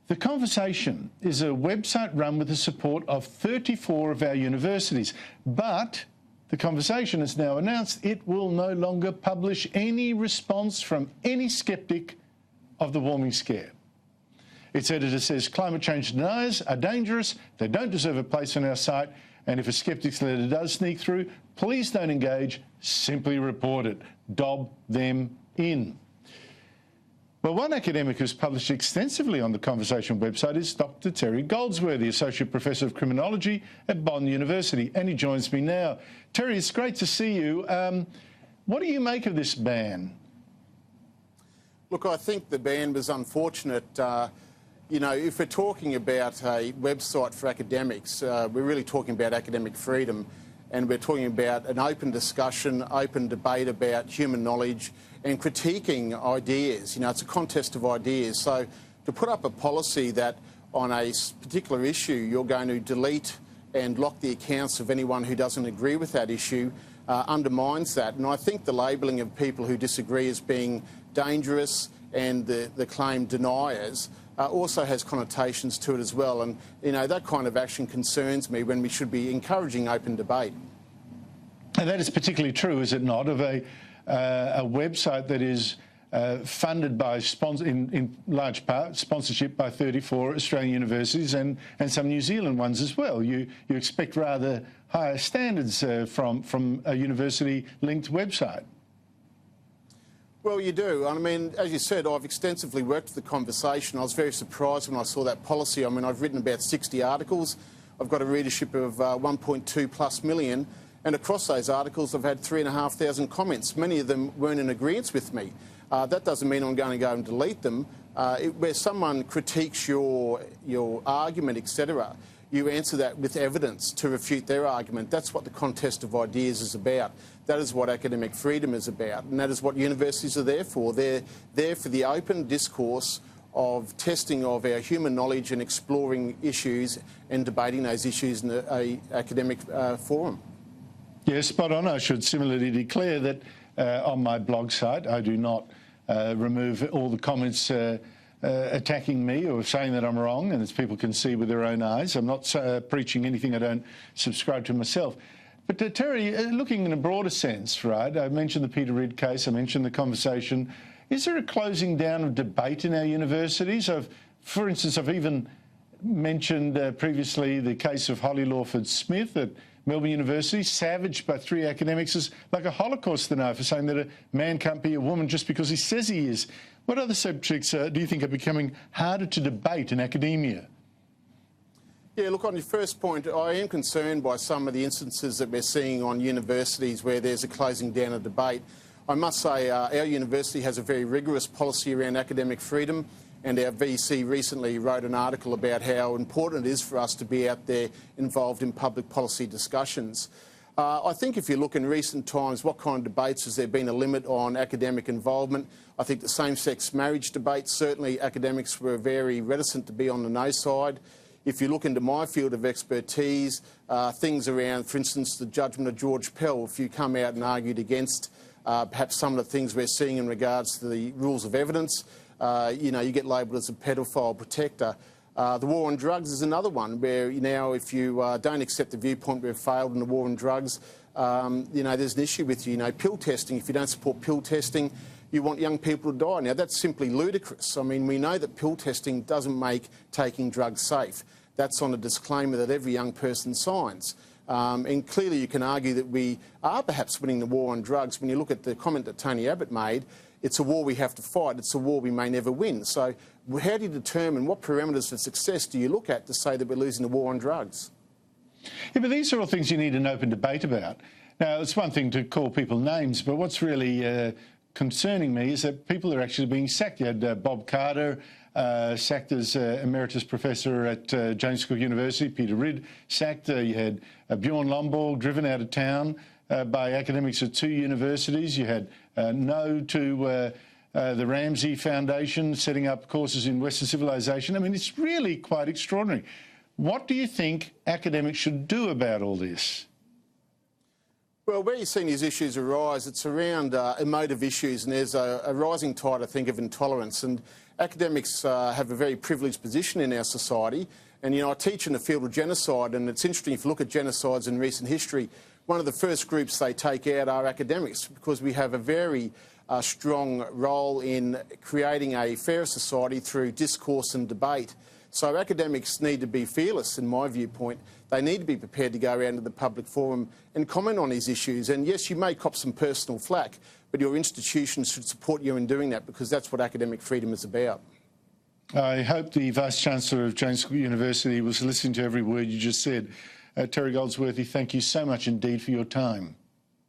The Conversation is a website run with the support of 34 of our universities, but The Conversation has now announced it will no longer publish any response from any sceptic of the warming scare. Its editor says climate change deniers are dangerous, they don't deserve a place on our site, and if a sceptic's letter does sneak through, please don't engage, simply report it. Dob them in. Well, one academic who's published extensively on the Conversation website is Dr. Terry Goldsworthy, Associate Professor of Criminology at Bond University, and he joins me now. Terry, it's great to see you. What do you make of this ban? Look, I think the ban was unfortunate. You know, if we're talking about a website for academics, we're really talking about academic freedom, and we're talking about an open discussion, open debate about human knowledge and critiquing ideas. You know, it's a contest of ideas. So to put up a policy that on a particular issue you're going to delete and lock the accounts of anyone who doesn't agree with that issue undermines that. And I think the labelling of people who disagree as being dangerous and the claim deniers also has connotations to it as well. And, you know, that kind of action concerns me when we should be encouraging open debate. And that is particularly true, is it not, of a website that is funded by, in large part, sponsorship by 34 Australian universities and some New Zealand ones as well. You expect rather higher standards from a university-linked website. Well, you do. I mean, as you said, I've extensively worked with The Conversation. I was very surprised when I saw that policy. I mean, I've written about 60 articles. I've got a readership of 1.2+ million. And across those articles, I've had 3,500 comments. Many of them weren't in agreement with me. That doesn't mean I'm going to go and delete them. Where someone critiques your argument, etc., you answer that with evidence to refute their argument. That's what the contest of ideas is about. That is what academic freedom is about, and that is what universities are there for. They're there for the open discourse of testing of our human knowledge and exploring issues and debating those issues in an academic forum. Yes, spot on. I should similarly declare that on my blog site I do not remove all the comments attacking me or saying that I'm wrong, and as people can see with their own eyes. I'm not preaching anything I don't subscribe to myself. But Terry, looking in a broader sense, right, I mentioned the Peter Ridd case, I mentioned The Conversation. Is there a closing down of debate in our universities? For instance, I've even mentioned previously the case of Holly Lawford Smith at Melbourne University, savaged by 3 academics as like a Holocaust denier for saying that a man can't be a woman just because he says he is. What other subjects do you think are becoming harder to debate in academia? Yeah, look, on your first point, I am concerned by some of the instances that we're seeing on universities where there's a closing down of debate. I must say our university has a very rigorous policy around academic freedom, and our VC recently wrote an article about how important it is for us to be out there involved in public policy discussions. I think if you look in recent times, what kind of debates has there been a limit on academic involvement? I think the same-sex marriage debate, certainly academics were very reticent to be on the no side. If you look into my field of expertise, things around, for instance, the judgment of George Pell, if you come out and argued against perhaps some of the things we're seeing in regards to the rules of evidence, you know, you get labelled as a pedophile protector. The war on drugs is another one where now if you don't accept the viewpoint we've failed in the war on drugs, you know, there's an issue with you. You know, pill testing, if you don't support pill testing, you want young people to die. Now, that's simply ludicrous. I mean, we know that pill testing doesn't make taking drugs safe. That's on a disclaimer that every young person signs. And clearly you can argue that we are perhaps winning the war on drugs. When you look at the comment that Tony Abbott made, it's a war we have to fight. It's a war we may never win. So how do you determine what parameters of success do you look at to say that we're losing the war on drugs? Yeah, but these are all things you need an open debate about. Now, it's one thing to call people names, but what's really concerning me is that people are actually being sacked. You had Bob Carter sacked as Emeritus Professor at James Cook University, Peter Ridd sacked. You had Bjorn Lomborg driven out of town by academics at 2 universities. You had no to the Ramsay Foundation setting up courses in Western civilization. I mean, it's really quite extraordinary. What do you think academics should do about all this? Well, where you're seeing these issues arise, it's around emotive issues, and there's a rising tide, I think, of intolerance. And academics have a very privileged position in our society. And, you know, I teach in the field of genocide, and it's interesting if you look at genocides in recent history, one of the first groups they take out are academics, because we have a very strong role in creating a fairer society through discourse and debate. So academics need to be fearless, in my viewpoint. They need to be prepared to go around to the public forum and comment on these issues. And yes, you may cop some personal flack, but your institutions should support you in doing that, because that's what academic freedom is about. I hope the Vice-Chancellor of James University was listening to every word you just said. Terry Goldsworthy, thank you so much indeed for your time.